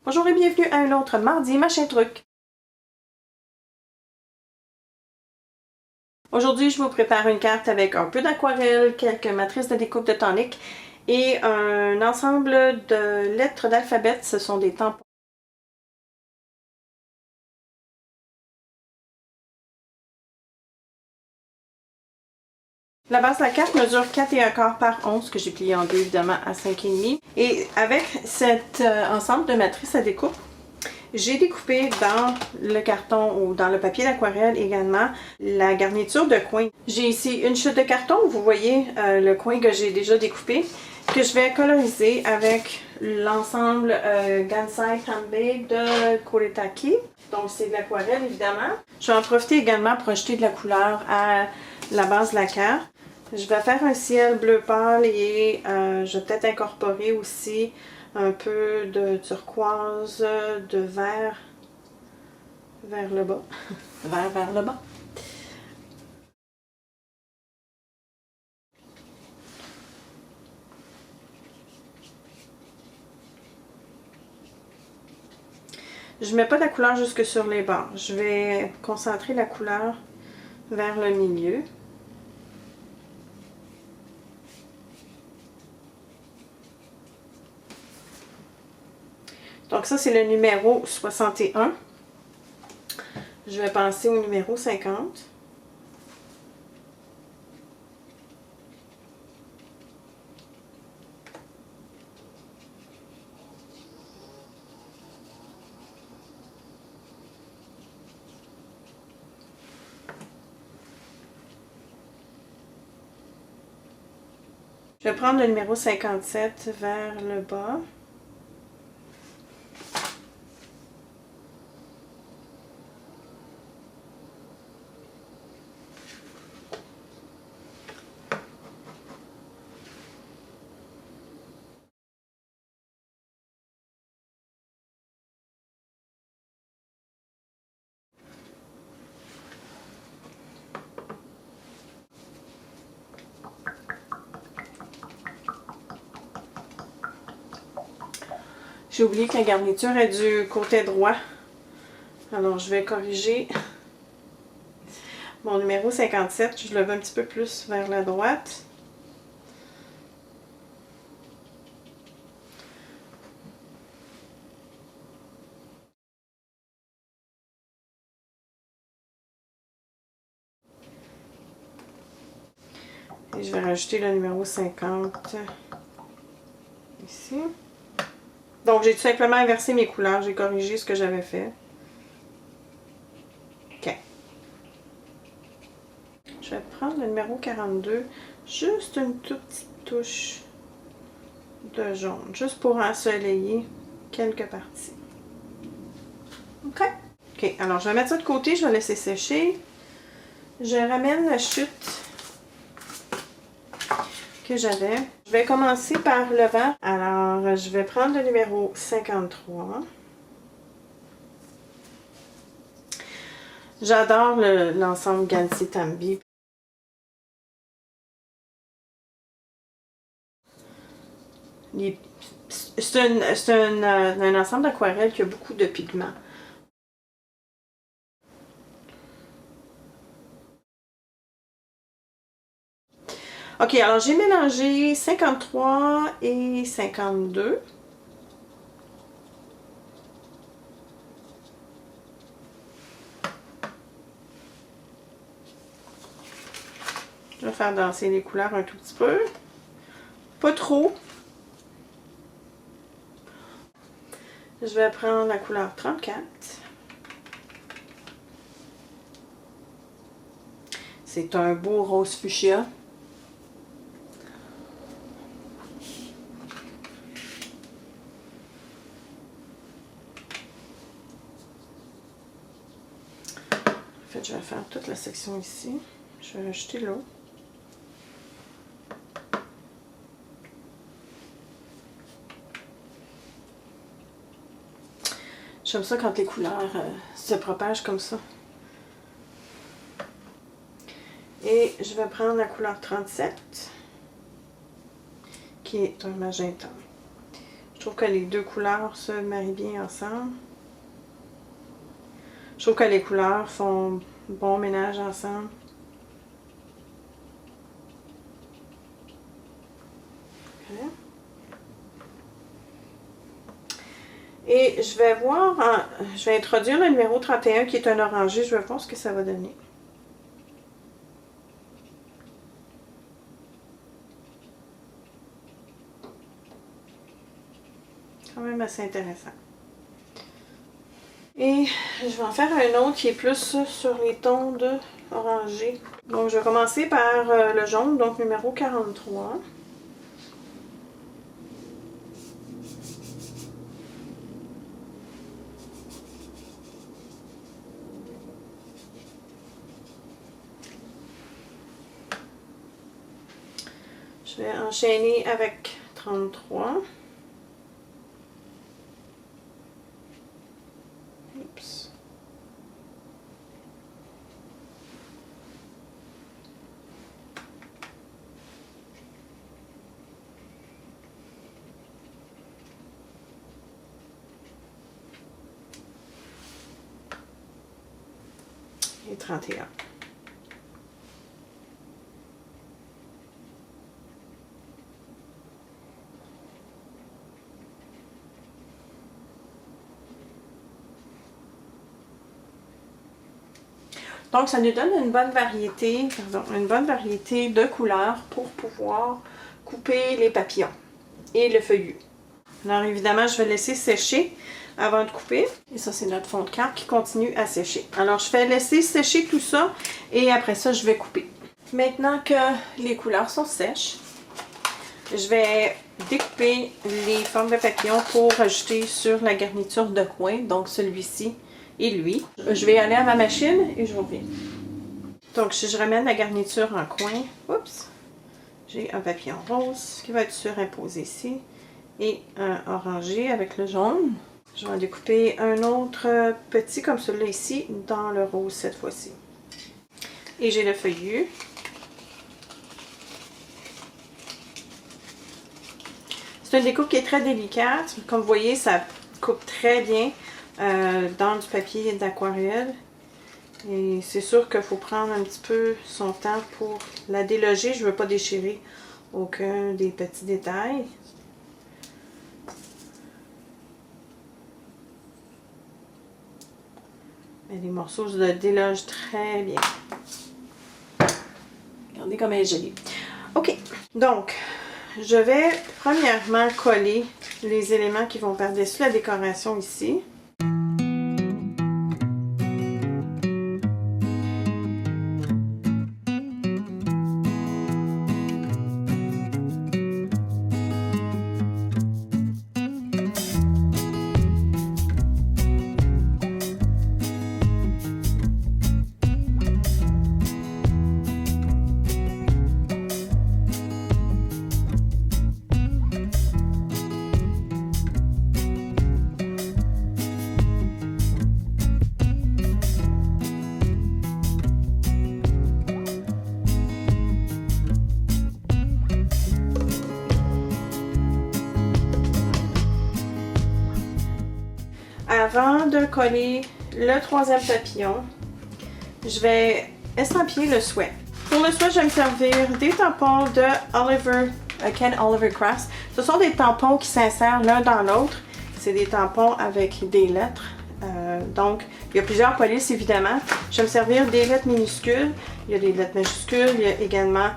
Bonjour et bienvenue à un autre mardi machin truc. Aujourd'hui, je vous prépare une carte avec un peu d'aquarelle, quelques matrices de découpe de tonique et un ensemble de lettres d'alphabet. Ce sont des tampons. La base de la carte mesure 4 1/4 par 11 que j'ai plié en deux évidemment à 5,5. Et avec cet ensemble de matrices à découpe, j'ai découpé dans le carton ou dans le papier d'aquarelle également la garniture de coin. J'ai ici une chute de carton, vous voyez le coin que j'ai déjà découpé, que je vais coloriser avec l'ensemble Gansai Tanbei de Kuretake. Donc c'est de l'aquarelle évidemment. Je vais en profiter également pour ajouter de la couleur à la base de la carte. Je vais faire un ciel bleu pâle et je vais peut-être incorporer aussi un peu de turquoise, de vert vers le bas. Vert vers le bas. Je ne mets pas de la couleur jusque sur les bords. Je vais concentrer la couleur vers le milieu. Donc ça, c'est le numéro 61. Je vais passer au numéro 50. Je vais prendre le numéro 57 vers le bas. J'ai oublié que la garniture est du côté droit. Alors je vais corriger mon numéro 57. Je le veux un petit peu plus vers la droite. Et je vais rajouter le numéro 50 ici. Donc, j'ai tout simplement inversé mes couleurs. J'ai corrigé ce que j'avais fait. OK. Je vais prendre le numéro 42. Juste une toute petite touche de jaune. Juste pour ensoleiller quelques parties. OK. OK. Alors, je vais mettre ça de côté. Je vais laisser sécher. Je ramène la chute que j'avais. Je vais commencer par le vert. Alors, je vais prendre le numéro 53. J'adore l'ensemble Gansai Tanbei. C'est un ensemble d'aquarelles qui a beaucoup de pigments. Ok, alors j'ai mélangé 53 et 52. Je vais faire danser les couleurs un tout petit peu. Pas trop. Je vais prendre la couleur 34. C'est un beau rose fuchsia. En fait, je vais faire toute la section ici. Je vais rajouter l'eau. J'aime ça quand les couleurs se propagent comme ça. Et je vais prendre la couleur 37, qui est un magenta. Je trouve que les deux couleurs se marient bien ensemble. Je trouve que les couleurs font bon ménage ensemble. Okay. Et je vais voir, je vais introduire le numéro 31 qui est un orangé. Je vais voir ce que ça va donner. Quand même assez intéressant. Et je vais en faire un autre qui est plus sur les tons de orangé. Donc je vais commencer par le jaune, donc numéro 43. Je vais enchaîner avec 33. Oups. Et 31. Donc, ça nous donne une bonne variété, de couleurs pour pouvoir couper les papillons et le feuillu. Alors, évidemment, je vais laisser sécher avant de couper. Et ça, c'est notre fond de carte qui continue à sécher. Alors, je vais laisser sécher tout ça et après ça, je vais couper. Maintenant que les couleurs sont sèches, je vais découper les formes de papillons pour ajouter sur la garniture de coin, donc celui-ci et lui. Je vais aller à ma machine et je reviens. Donc, si je ramène la garniture en coin, oups, j'ai un papillon rose qui va être surimposé ici et un orangé avec le jaune. Je vais en découper un autre petit comme celui-là ici dans le rose cette fois-ci. Et j'ai le feuillu. C'est une découpe qui est très délicate. Comme vous voyez, ça coupe très bien dans du papier d'aquarelle. Et c'est sûr qu'il faut prendre un petit peu son temps pour la déloger. Je ne veux pas déchirer aucun des petits détails. Mais les morceaux se délogent très bien. Regardez comme elle est jolie. Ok, donc je vais premièrement coller les éléments qui vont par-dessus la décoration ici. Avant de coller le troisième papillon, je vais estampiller le souhait. Pour le souhait, je vais me servir des tampons de Ken Oliver Crafts. Ce sont des tampons qui s'insèrent l'un dans l'autre. C'est des tampons avec des lettres. Donc, il y a plusieurs polices évidemment. Je vais me servir des lettres minuscules. Il y a des lettres majuscules. Il y a également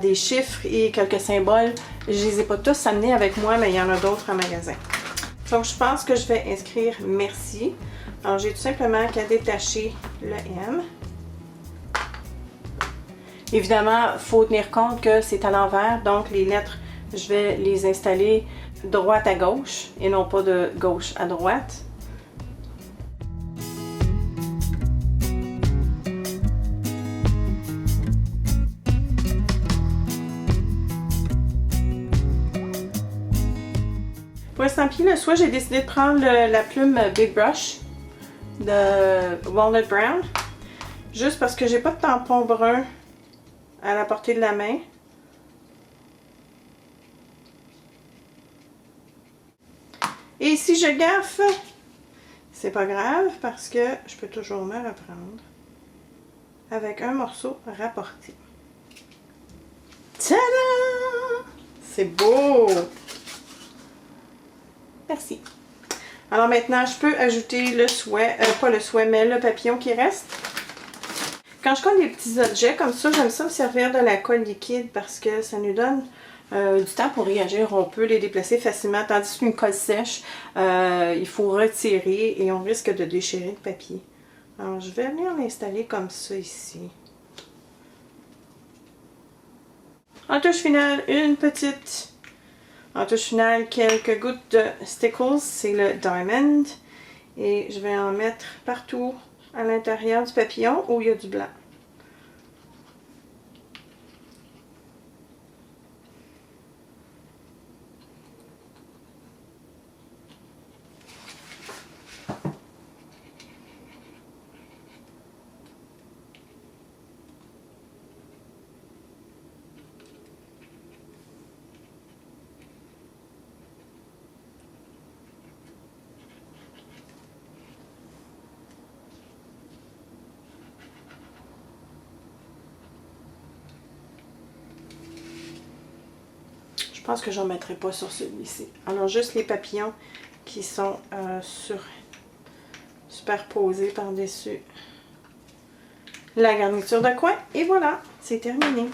des chiffres et quelques symboles. Je ne les ai pas tous amenés avec moi, mais il y en a d'autres en magasin. Donc, je pense que je vais inscrire merci. Alors, j'ai tout simplement qu'à détacher le M. Évidemment, il faut tenir compte que c'est à l'envers. Donc, les lettres, je vais les installer droite à gauche et non pas de gauche à droite. Pour estampiller le soie, j'ai décidé de prendre la plume Big Brush de Walnut Brown. Juste parce que j'ai pas de tampon brun à la portée de la main. Et si je gaffe, c'est pas grave parce que je peux toujours me reprendre avec un morceau rapporté. Tada! C'est beau! Merci. Alors maintenant, je peux ajouter le souhait, pas le souhait, mais le papillon qui reste. Quand je colle des petits objets comme ça, j'aime ça me servir de la colle liquide parce que ça nous donne du temps pour réagir. On peut les déplacer facilement, tandis qu'une colle sèche, il faut retirer et on risque de déchirer le papier. Alors, je vais venir l'installer comme ça ici. En touche finale, en touche finale, quelques gouttes de Stickles, c'est le Diamond. Et je vais en mettre partout à l'intérieur du papillon où il y a du blanc. Je pense que j'en mettrai pas sur celui-ci. Alors juste les papillons qui sont superposés par-dessus la garniture de coin. Et voilà, c'est terminé.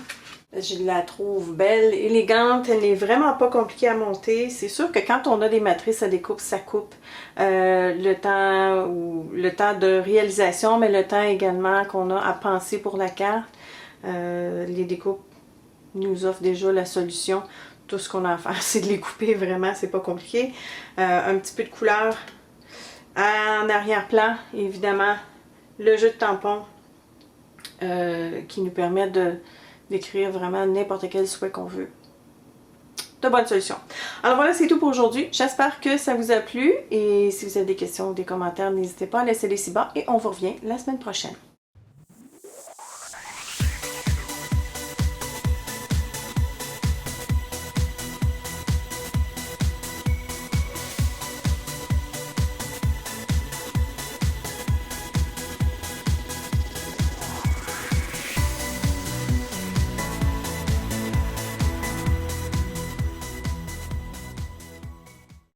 Je la trouve belle, élégante, elle n'est vraiment pas compliquée à monter. C'est sûr que quand on a des matrices à découpe, ça coupe le temps de réalisation, mais le temps également qu'on a à penser pour la carte. Les découpes nous offrent déjà la solution. Tout ce qu'on a à faire, c'est de les couper, vraiment, c'est pas compliqué. Un petit peu de couleur en arrière-plan, évidemment, le jeu de tampon qui nous permet d'écrire vraiment n'importe quel souhait qu'on veut. De bonnes solutions. Alors voilà, c'est tout pour aujourd'hui. J'espère que ça vous a plu et si vous avez des questions ou des commentaires, n'hésitez pas à laisser les ci-bas et on vous revient la semaine prochaine.